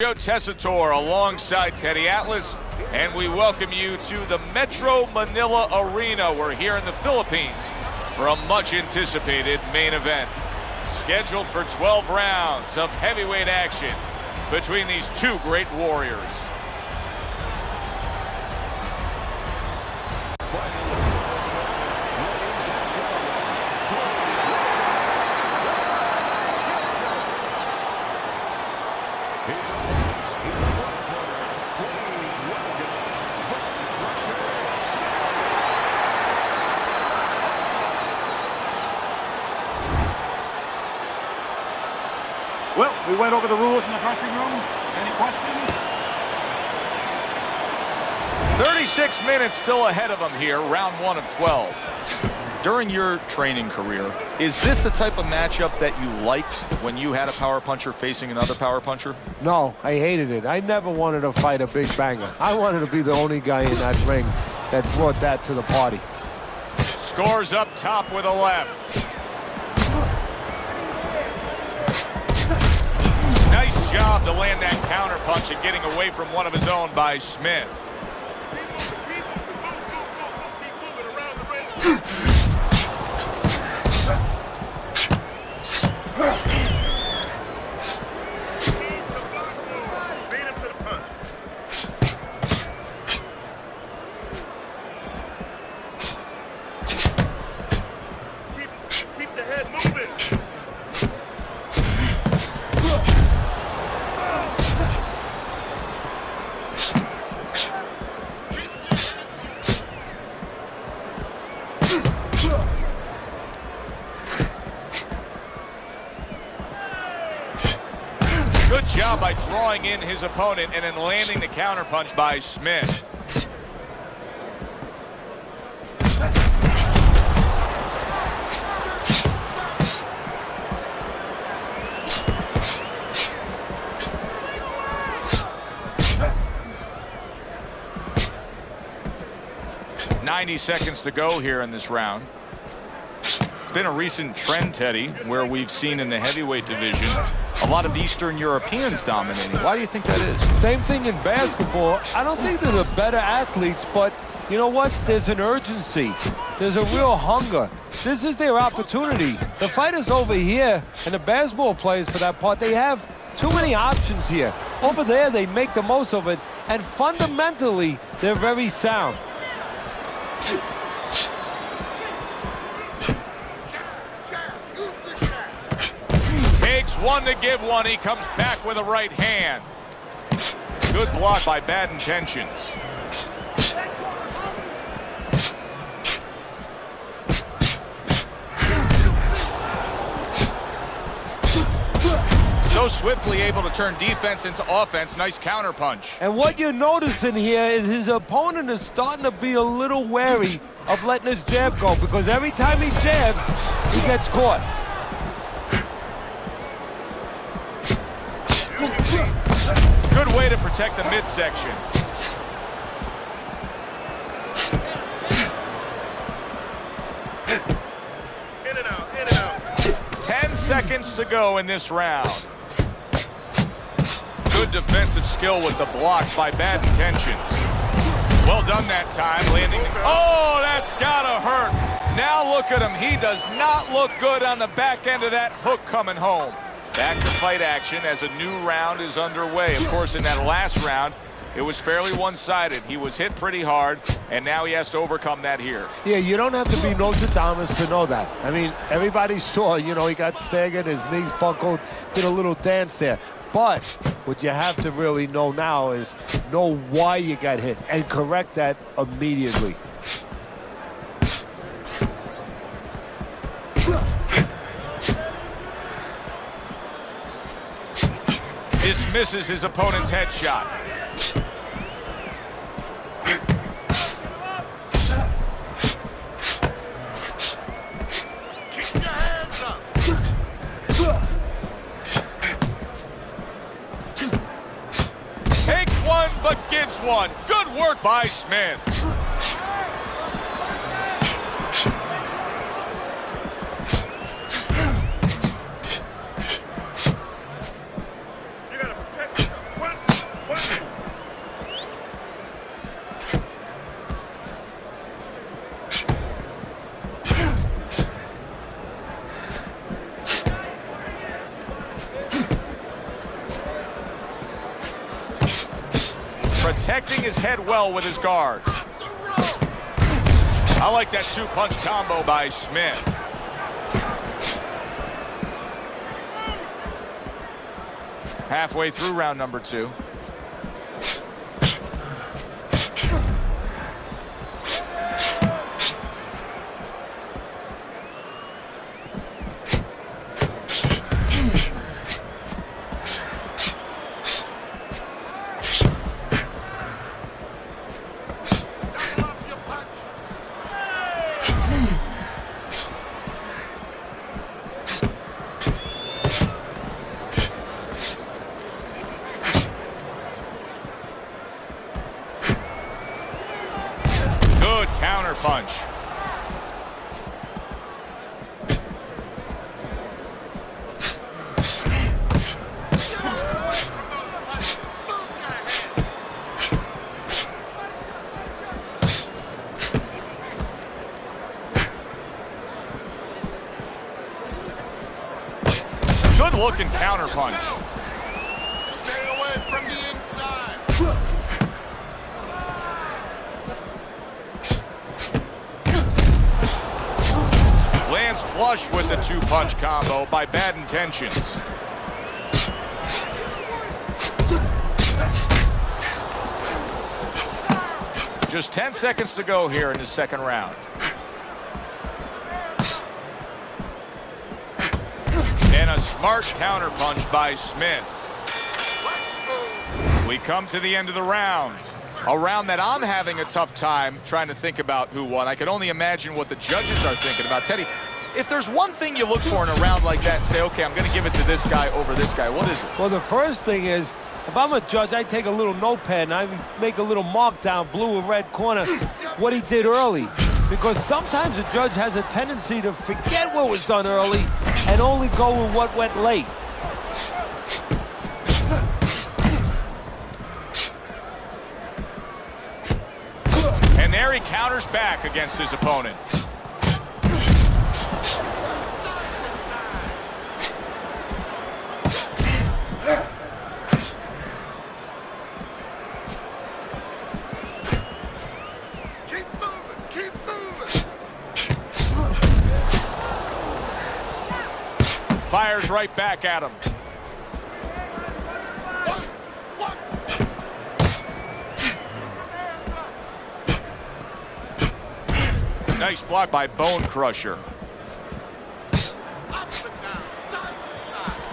Joe Tessitore alongside Teddy Atlas, and we welcome you to the Metro Manila Arena. We're here in the Philippines for a much-anticipated main event. Scheduled for 12 rounds of heavyweight action between these two great warriors. Well, we went over the rules in the dressing room. Any questions? 36 minutes still ahead of them here, round 1 of 12. During your training career, is this the type of matchup that you liked when you had a power puncher facing another power puncher? No, I hated it. I never wanted to fight a big banger. I wanted to be the only guy in that ring that brought that to the party. Scores up top with a left. Nice job to land that counter punch and getting away from one of his own by Smith. Keep the head moving. Good job by drawing in his opponent and then landing the counterpunch by Smith. .90 seconds to go here in this round. It's been a recent trend, Teddy, where we've seen in the heavyweight division a lot of Eastern Europeans dominating. Why do you think that is? Same thing in basketball. I don't think they're the better athletes, but you know what? There's an urgency. There's a real hunger. This is their opportunity. The fighters over here, and the basketball players for that part, they have too many options here. Over there, they make the most of it, and fundamentally, they're very sound. Takes one to give one. He comes back with a right hand. Good block by Bad Intentions. So swiftly able to turn defense into offense. Nice counter punch. And what you're noticing here is his opponent is starting to be a little wary of letting his jab go, because every time he jabs, he gets caught. Good way to protect the midsection. In and out, in and out. 10 seconds to go in this round. Good defensive skill with the block by Bad Intentions. Well done that time, landing. Oh, that's gotta hurt. Now look at him. He does not look good on the back end of that hook coming home. Back to fight action as a new round is underway. Of course, in that last round, it was fairly one-sided. He was hit pretty hard, and now he has to overcome that here. Yeah, you don't have to be Nostradamus to know that. I mean, everybody saw, you know, he got staggered, his knees buckled, did a little dance there. But what you have to really know now is know why you got hit and correct that immediately. Dismisses his opponent's headshot. Keep your hands up. Takes one, but gives one. Good work by Smith. protecting his head well with his guard. I like that two-punch combo by Smith. Halfway through round number 2. Counter punch. Good looking counter punch. Stay away from the inside. Lands flush with the two-punch combo by Bad Intentions. Just 10 seconds to go here in the second round. And a smart counter punch by Smith. We come to the end of the round. A round that I'm having a tough time trying to think about who won. I can only imagine what the judges are thinking about. Teddy, if there's one thing you look for in a round like that and say, okay, I'm going to give it to this guy over this guy, what is it? Well, the first thing is, if I'm a judge, I take a little notepad and I make a little mark down, blue or red corner, what he did early. Because sometimes a judge has a tendency to forget what was done early and only go with what went late. And there he counters back against his opponent. Keep moving. Keep moving. Fires right back at him. Nice block by Bone Crusher. Up and down. Side to side.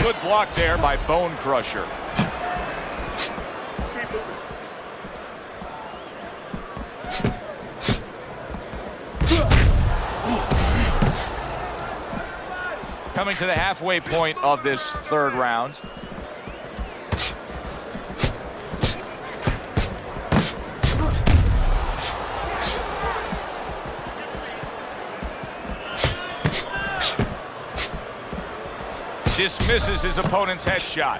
Good block there by Bone Crusher. Keep moving. Coming to the halfway point of this third round. Dismisses his opponent's headshot.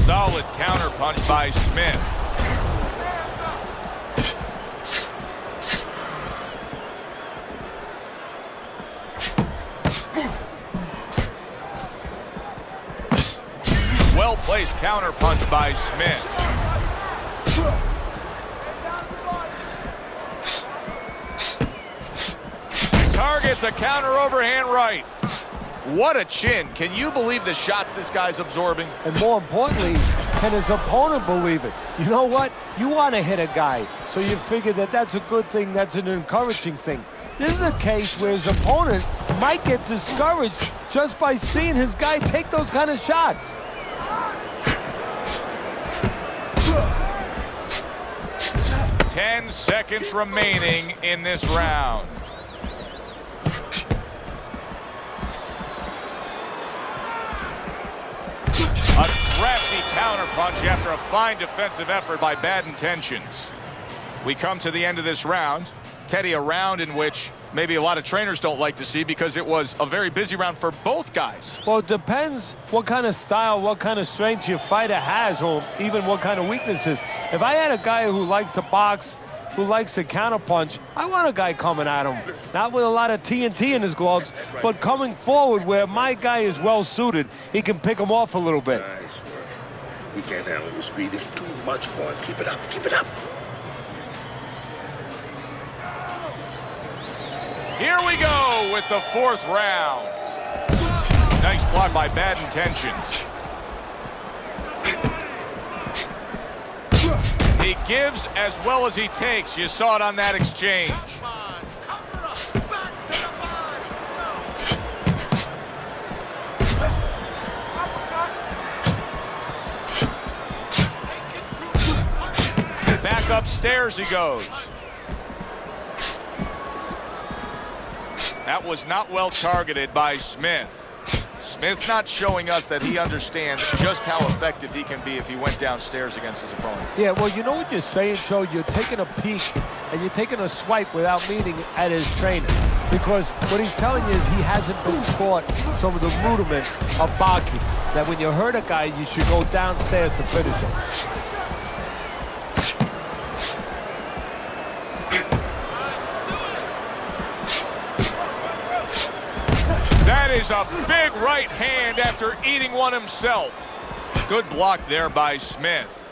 Solid counter punch by Smith. Well-placed counter punch by Smith. Targets a counter overhand right. What a chin. Can you believe the shots this guy's absorbing? And more importantly, can his opponent believe it? You know what? You want to hit a guy, so you figure that that's a good thing, that's an encouraging thing. This is a case where his opponent might get discouraged just by seeing his guy take those kind of shots. Seconds remaining in this round. A crafty counterpunch after a fine defensive effort by Bad Intentions. We come to the end of this round. Teddy, a round in which maybe a lot of trainers don't like to see because it was a very busy round for both guys. Well, it depends what kind of style, what kind of strength your fighter has, or even what kind of weaknesses. If I had a guy who likes to box, who likes to counterpunch, I want a guy coming at him. Not with a lot of TNT in his gloves, but coming forward where my guy is well suited. He can pick him off a little bit. Nice work. He can't handle your speed. It's too much for him. Keep it up. Keep it up. Here we go with the 4th round. Nice block by Bad Intentions. He gives as well as he takes. You saw it on that exchange. Back upstairs he goes. That was not well targeted by Smith. Smith's not showing us that he understands just how effective he can be if he went downstairs against his opponent. Yeah, well, you know what you're saying, Joe? You're taking a peek and you're taking a swipe without meaning at his trainer. Because what he's telling you is he hasn't been taught some of the rudiments of boxing. That when you hurt a guy, you should go downstairs to finish him. That is a big right hand after eating one himself. Good block there by Smith.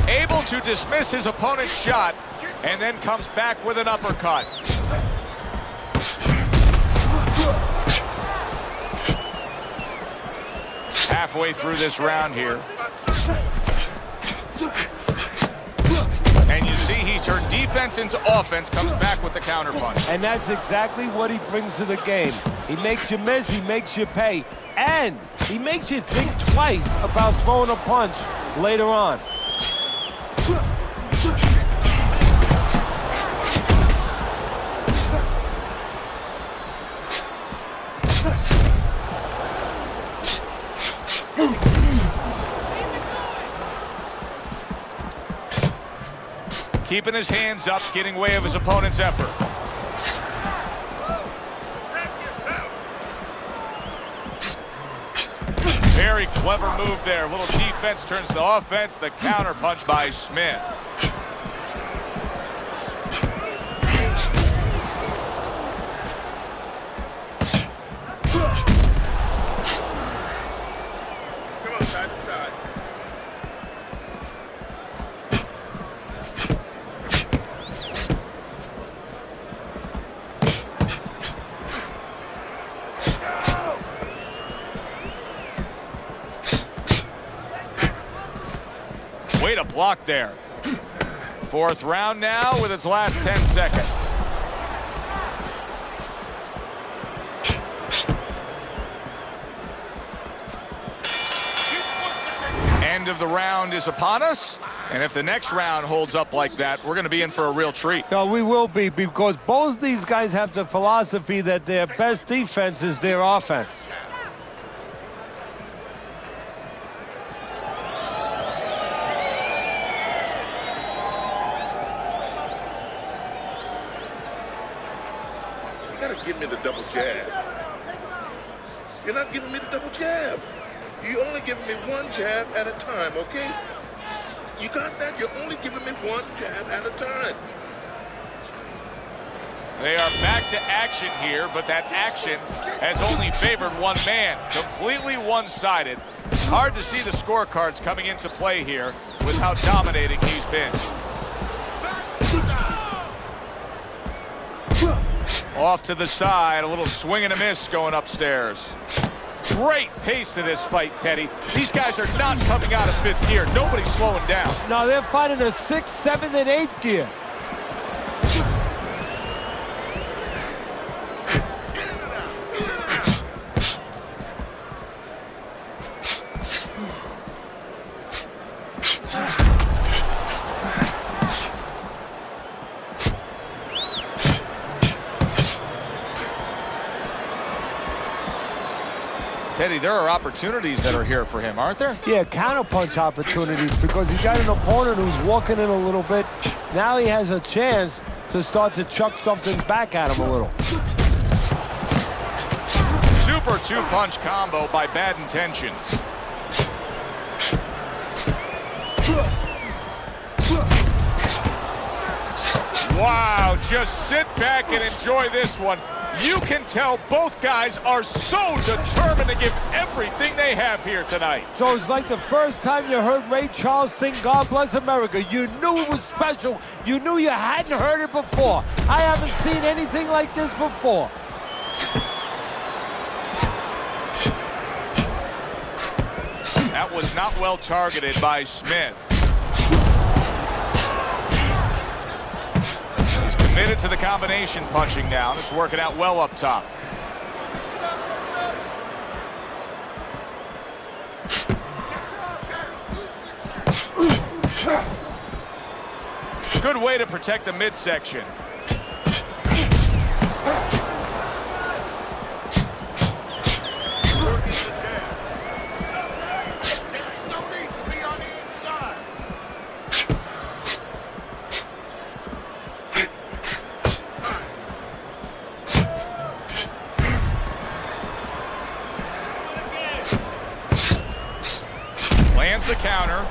Able to dismiss his opponent's shot and then comes back with an uppercut. Halfway through this round here. And you see he turned defense into offense, comes back with the counterpunch. And that's exactly what he brings to the game. He makes you miss, he makes you pay, and he makes you think twice about throwing a punch later on. Keeping his hands up, getting way of his opponent's effort. Very clever move there. A little defense turns to offense. The counter punch by Smith. Come on, side to side. Way to block there. 4th round now with its last 10 seconds. End of the round is upon us. And if the next round holds up like that, we're going to be in for a real treat. No, we will be, because both these guys have the philosophy that their best defense is their offense. You gotta give me the double jab. You're not giving me the double jab. You're only giving me one jab at a time, okay? You got that? You're only giving me one jab at a time. They are back to action here, but that action has only favored one man. Completely one-sided. Hard to see the scorecards coming into play here with how dominating he's been. Off to the side, a little swing and a miss going upstairs. Great pace to this fight, Teddy. These guys are not coming out of 5th gear. Nobody's slowing down. No, they're fighting a 6th, 7th, and 8th gear. Teddy, there are opportunities that are here for him, aren't there? Yeah, counterpunch opportunities because he's got an opponent who's walking in a little bit. Now he has a chance to start to chuck something back at him a little. Super two-punch combo by Bad Intentions. Wow, just sit back and enjoy this one. You can tell both guys are so determined to give everything they have here tonight. So it's like the first time you heard Ray Charles sing God Bless America. You knew it was special. You knew you hadn't heard it before. I haven't seen anything like this before. That was not well targeted by Smith. He's committed to the combination punching now, and it's working out well up top. Good way to protect the midsection. Lands the counter.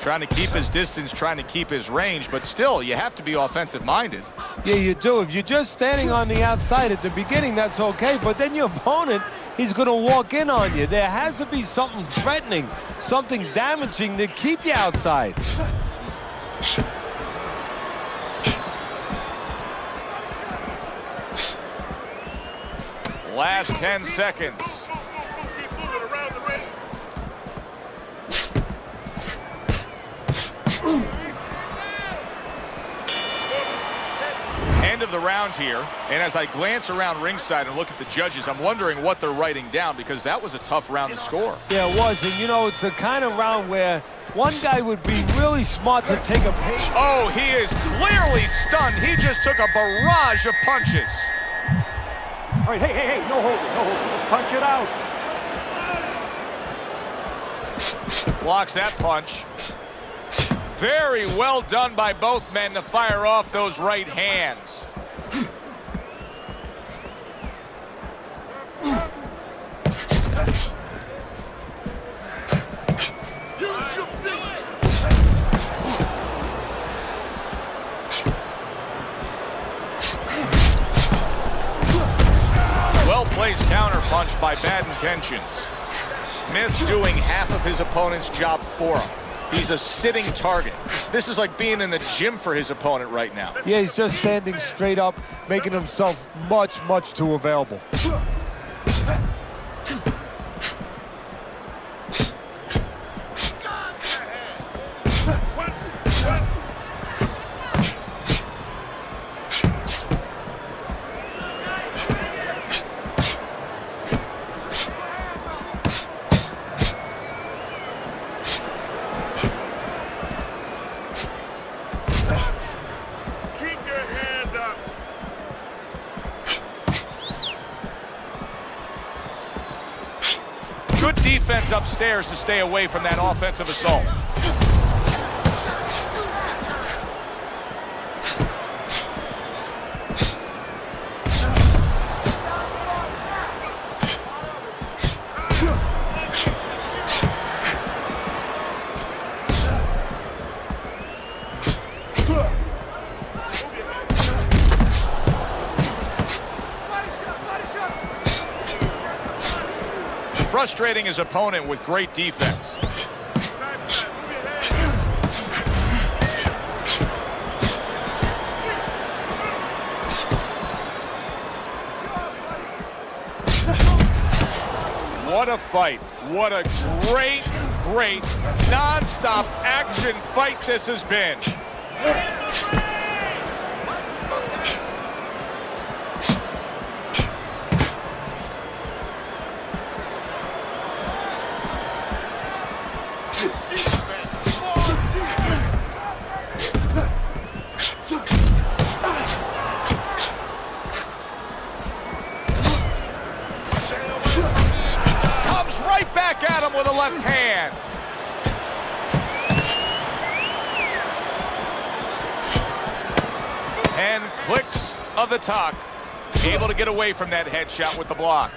Trying to keep his distance, trying to keep his range, but still, you have to be offensive-minded. Yeah, you do. If you're just standing on the outside at the beginning, that's okay. But then your opponent, he's going to walk in on you. There has to be something threatening, something damaging to keep you outside. Last 10 seconds. End of the round here, and as I glance around ringside and look at the judges, I'm wondering what they're writing down because that was a tough round to score. Yeah, it was, and you know, it's the kind of round where one guy would be really smart to take a page. Oh, he is clearly stunned. He just took a barrage of punches. All right, hey, no holding, no holding. Just punch it out. Blocks that punch. Very well done by both men to fire off those right hands. Well-placed counterpunch by Bad Intentions. Smith's doing half of his opponent's job for him. He's a sitting target. This is like being in the gym for his opponent right now. Yeah, he's just standing straight up, making himself much, much too available. Good defense upstairs to stay away from that offensive assault. Frustrating his opponent with great defense. What a fight. What a great, non-stop action fight this has been. left hand. Ten clicks of the tuck. Able to get away from that headshot with the block.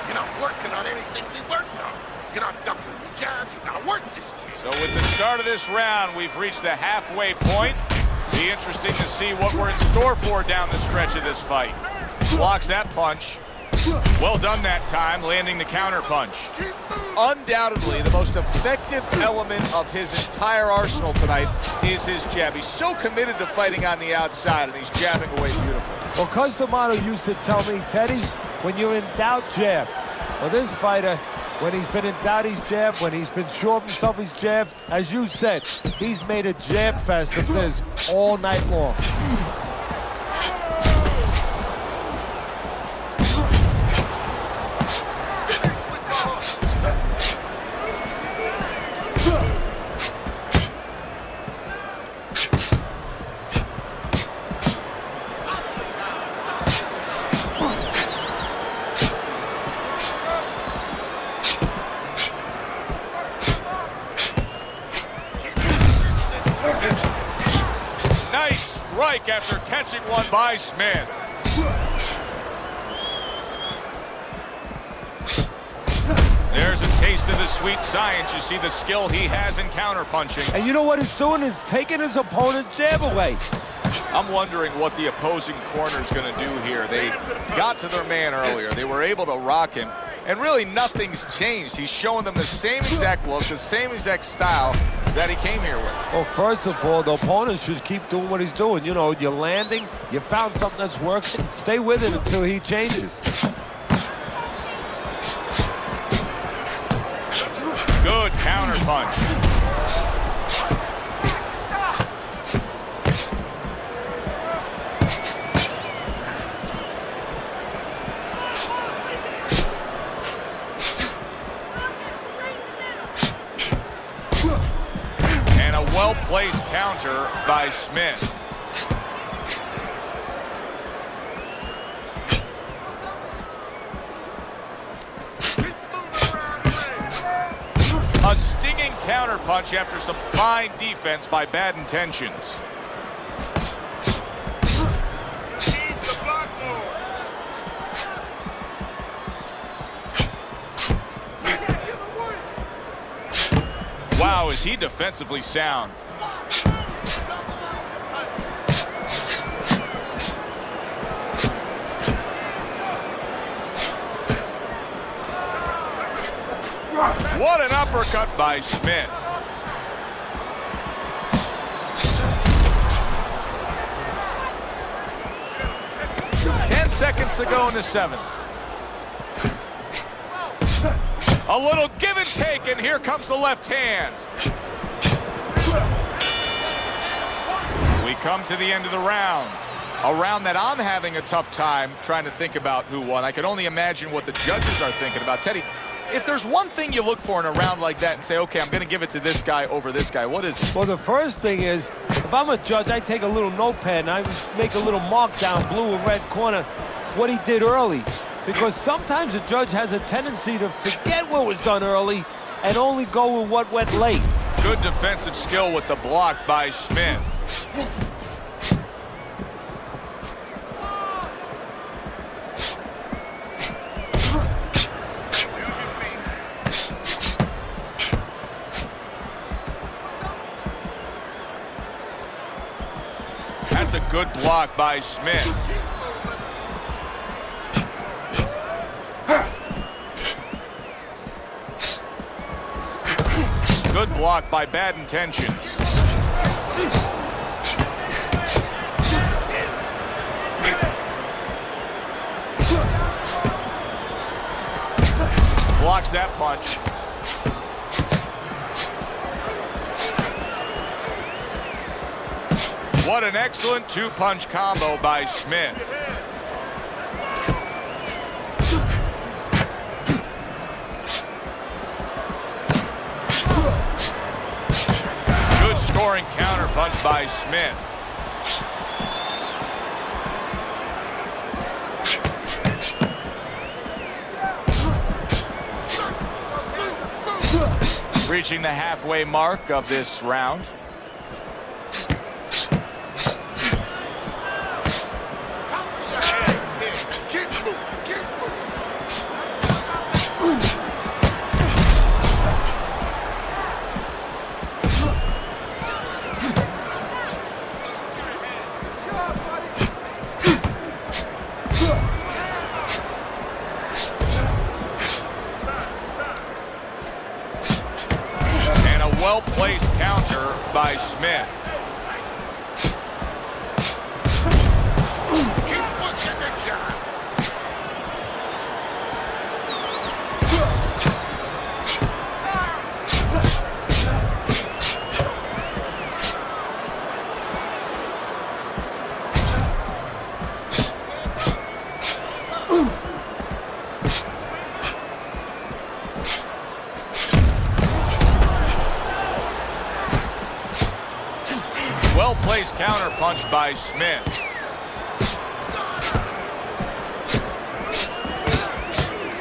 You're not working on anything we worked on. You're not ducking the jabs. You gotta work this kid. So with the start of this round, we've reached the halfway point. Be interesting to see what we're in store for down the stretch of this fight. Blocks that punch. Well done that time, landing the counter punch. Undoubtedly, the most effective element of his entire arsenal tonight is his jab. He's so committed to fighting on the outside, and he's jabbing away beautifully. Well, Cus D'Amato used to tell me, Teddy, when you're in doubt, jab. Well, this fighter, when he's been in doubt, he's jabbed. When he's been sure of himself, he's jabbed. As you said, he's made a jab fest of this all night long. Nice strike after catching one by Smith. There's a taste of the sweet science. You see the skill he has in counterpunching. And you know what he's doing is taking his opponent's jab away. I'm wondering what the opposing corner is going to do here. They got to their man earlier. They were able to rock him, and really nothing's changed. He's showing them the same exact look, the same exact style that he came here with. Well, first of all, the opponent should keep doing what he's doing. You know, you're landing, you found something that's working, stay with it until he changes. Good counter punch. And a well-placed counter by Smith. A stinging counter punch after some fine defense by Bad Intentions. Wow, is he defensively sound. What an uppercut by Smith. Ten seconds to go in the seventh. A little give and take, and here comes the left hand. We come to the end of the round. A round that I'm having a tough time trying to think about who won. I can only imagine what the judges are thinking about. Teddy, if there's one thing you look for in a round like that and say, okay, I'm going to give it to this guy over this guy, what is it? Well, the first thing is, if I'm a judge, I take a little notepad and I make a little mark down blue and red corner what he did early. Because sometimes a judge has a tendency to forget what was done early and only go with what went late. Good defensive skill with the block by Smith. That's a good block by Smith. Good block by Bad Intentions. Blocks that punch. What an excellent two-punch combo by Smith. Good scoring counterpunch by Smith. Reaching the halfway mark of this round. Well-placed counter by Smith. Well-placed counter punch by Smith.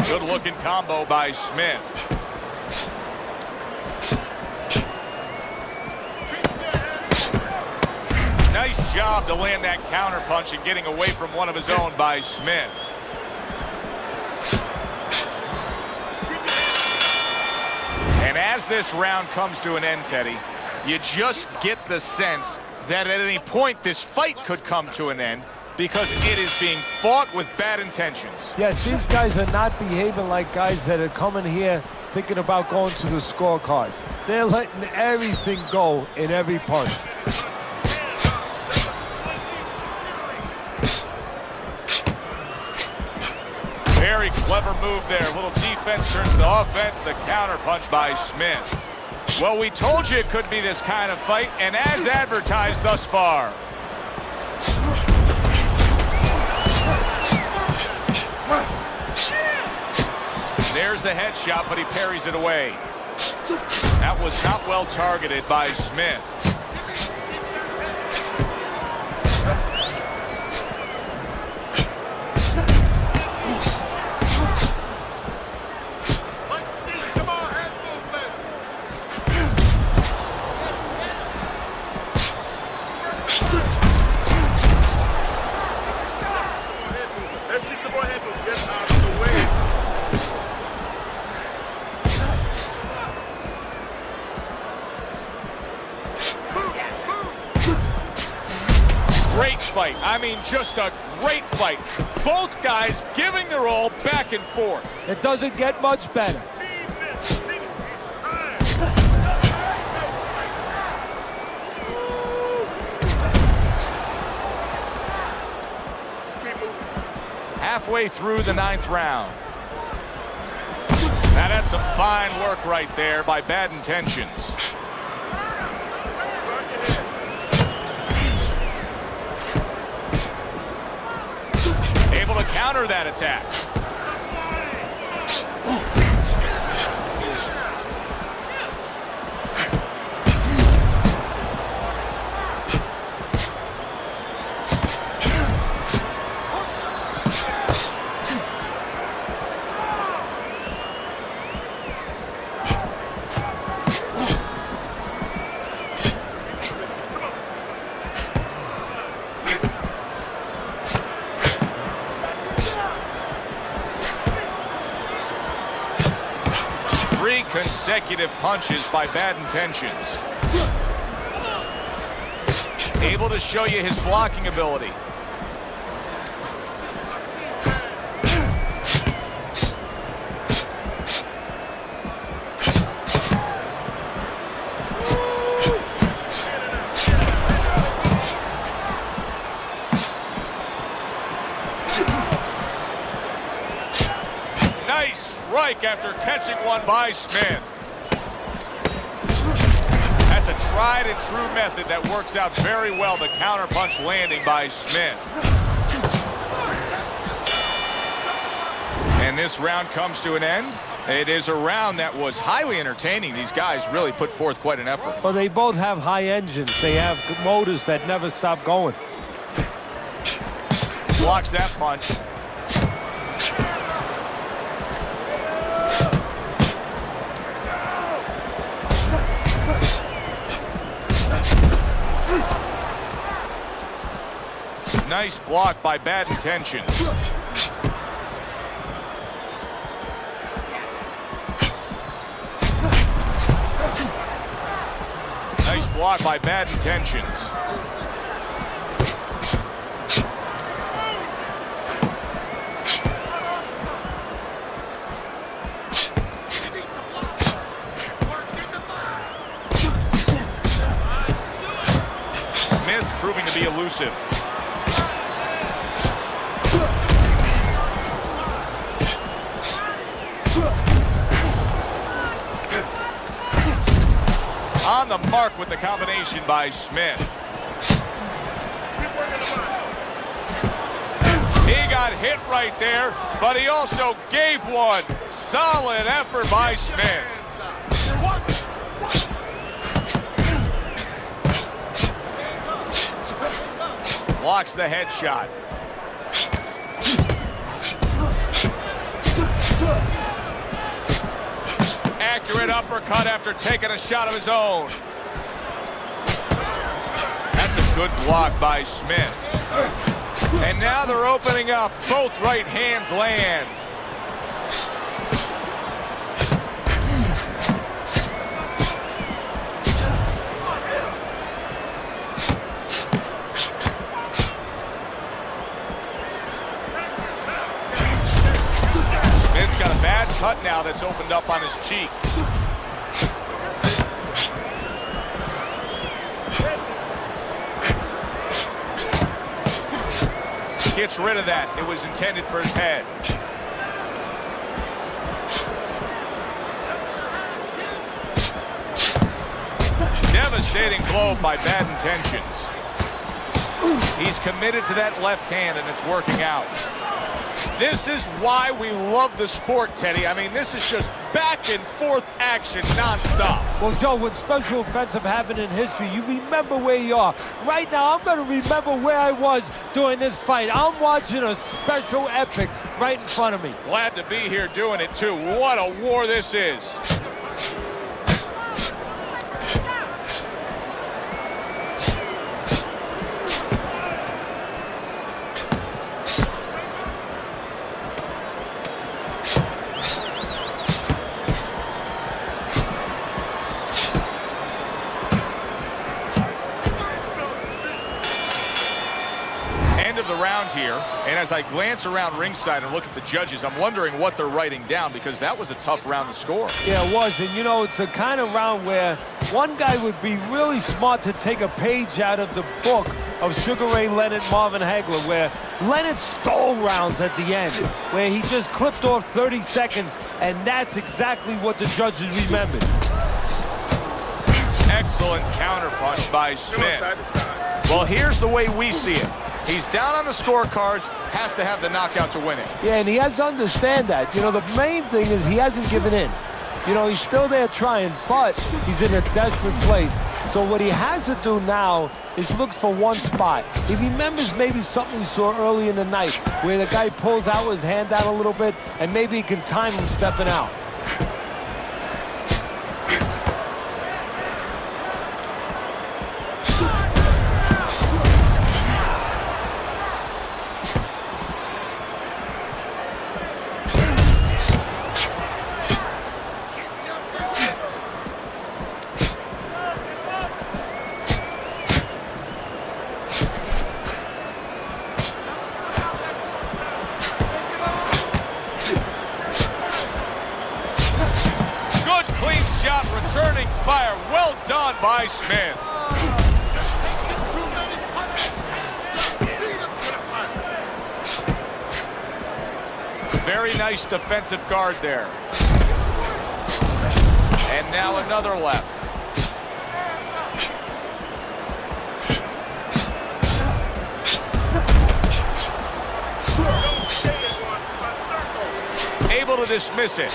Good-looking combo by Smith. Nice job to land that counter punch and getting away from one of his own by Smith. And as this round comes to an end, Teddy, you just get the sense that at any point this fight could come to an end because it is being fought with bad intentions. Yes, these guys are not behaving like guys that are coming here thinking about going to the scorecards. They're letting everything go in every punch. Very clever move there. A little defense turns to offense. The counter punch by Smith. Well, we told you it could be this kind of fight, and as advertised thus far. There's the headshot, but he parries it away. That was not well targeted by Smith. Great fight. I mean, just a great fight. Both guys giving their all back and forth. It doesn't get much better. Halfway through the 9th round. Now that's some fine work right there by Bad Intentions. Able to counter that attack. Consecutive punches by Bad Intentions. Able to show you his blocking ability. Nice strike after catching one by Smith. That's a tried and true method that works out very well. The counterpunch landing by Smith. And this round comes to an end. It is a round that was highly entertaining. These guys really put forth quite an effort. Well, they both have high engines. They have motors that never stop going. Blocks that punch. Nice block by Bad Intentions. Nice block by Bad Intentions. Smith proving to be elusive. On the mark with the combination by Smith. He got hit right there, but he also gave one. Solid effort by Smith. Blocks the headshot. Accurate uppercut after taking a shot of his own. That's a good block by Smith. And now they're opening up. Both right hands land. Smith's got a bad cut now that's opened up on his cheek. Gets rid of that. It was intended for his head. Devastating blow by Bad Intentions. He's committed to that left hand, and it's working out. This is why we love the sport, Teddy. I mean, this is just back and forth action nonstop. Well, Joe, when special offensive happen in history, you remember where you are. Right now, I'm going to remember where I was during this fight. I'm watching a special epic right in front of me. Glad to be here doing it, too. What a war this is. Of the round here, and as I glance around ringside and look at the judges, I'm wondering what they're writing down, because that was a tough round to score. Yeah, it was, and you know, it's the kind of round where one guy would be really smart to take a page out of the book of Sugar Ray Leonard, Marvin Hagler, where Leonard stole rounds at the end, where he just clipped off 30 seconds, and that's exactly what the judges remembered. Excellent counterpunch by Smith. Well, here's the way we see it. He's down on the scorecards, has to have the knockout to win it. Yeah, and he has to understand that. You know, the main thing is he hasn't given in. You know, he's still there trying, but he's in a desperate place. So what he has to do now is look for one spot. He remembers maybe something he saw early in the night where the guy pulls out his hand down a little bit, and maybe he can time him stepping out. Returning fire, well done by Smith. Very nice defensive guard there. And now another left. Able to dismiss it.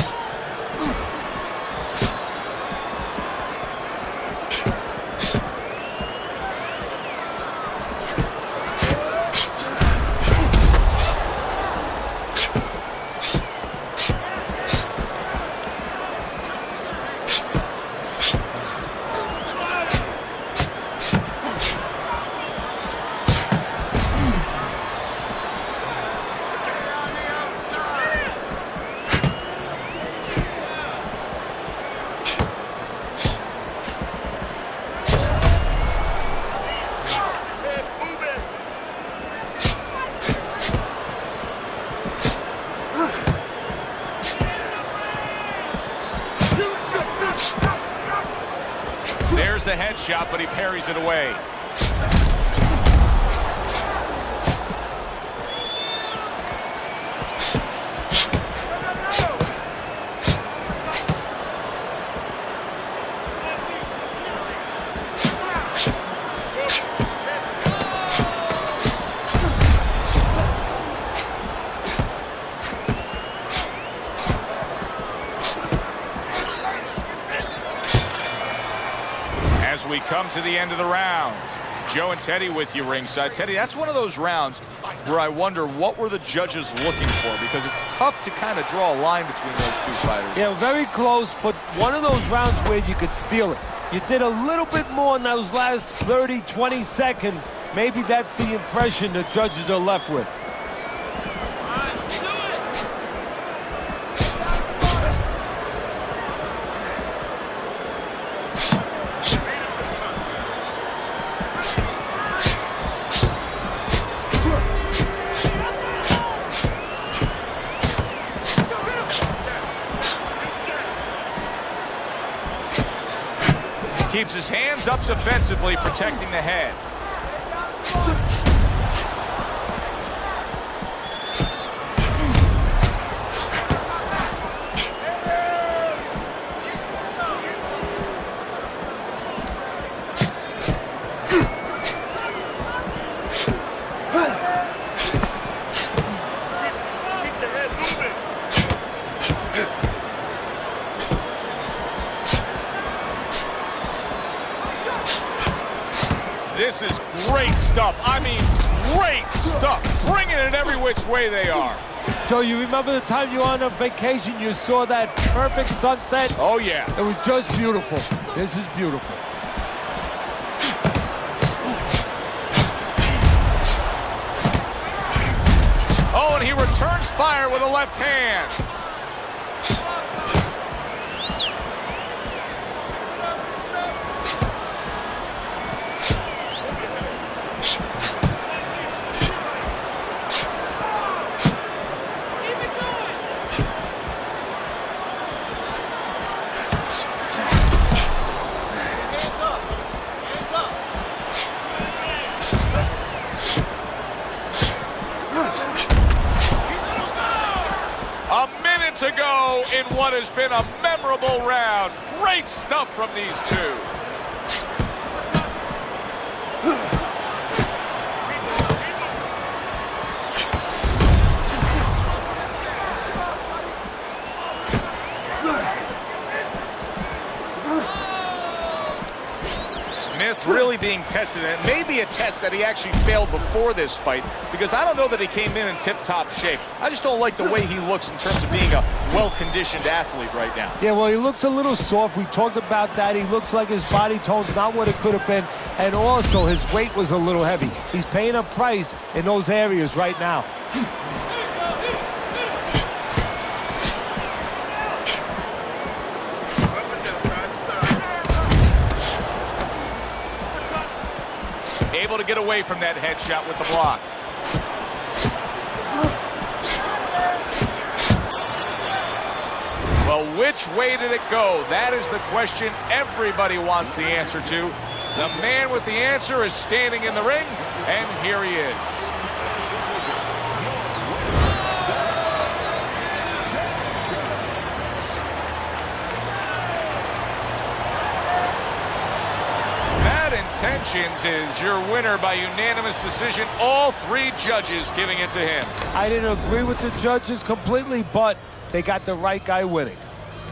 the headshot, but he parries it away. As we come to the end of the round, Joe and Teddy with you ringside. Teddy, that's one of those rounds where I wonder what were the judges looking for, because it's tough to kind of draw a line between those two fighters. Yeah, very close, but one of those rounds where you could steal it. You did a little bit more in those last 30, 20 seconds. Maybe that's the impression the judges are left with. Keeps his hands up defensively, protecting the head. This is great stuff. I mean, great stuff. Bringing it every which way they are. So you remember the time you were on a vacation, you saw that perfect sunset? Oh, yeah. It was just beautiful. This is beautiful. Oh, and he returns fire with a left hand. To go in what has been a memorable round. Great stuff from these two. Smith really being tested, and it may be a test that he actually failed before this fight, because I don't know that he came in tip-top shape. I just don't like the way he looks in terms of being a well-conditioned athlete right now. Yeah, well, he looks a little soft. We talked about that. He looks like his body tone's not what it could have been, and also his weight was a little heavy. He's paying a price in those areas right now. Able to get away from that headshot with the block. Well, which way did it go? That is the question everybody wants the answer to. The man with the answer is standing in the ring, and here he is. Intentions is your winner by unanimous decision. All three judges giving it to him. I didn't agree with the judges completely, but they got the right guy winning.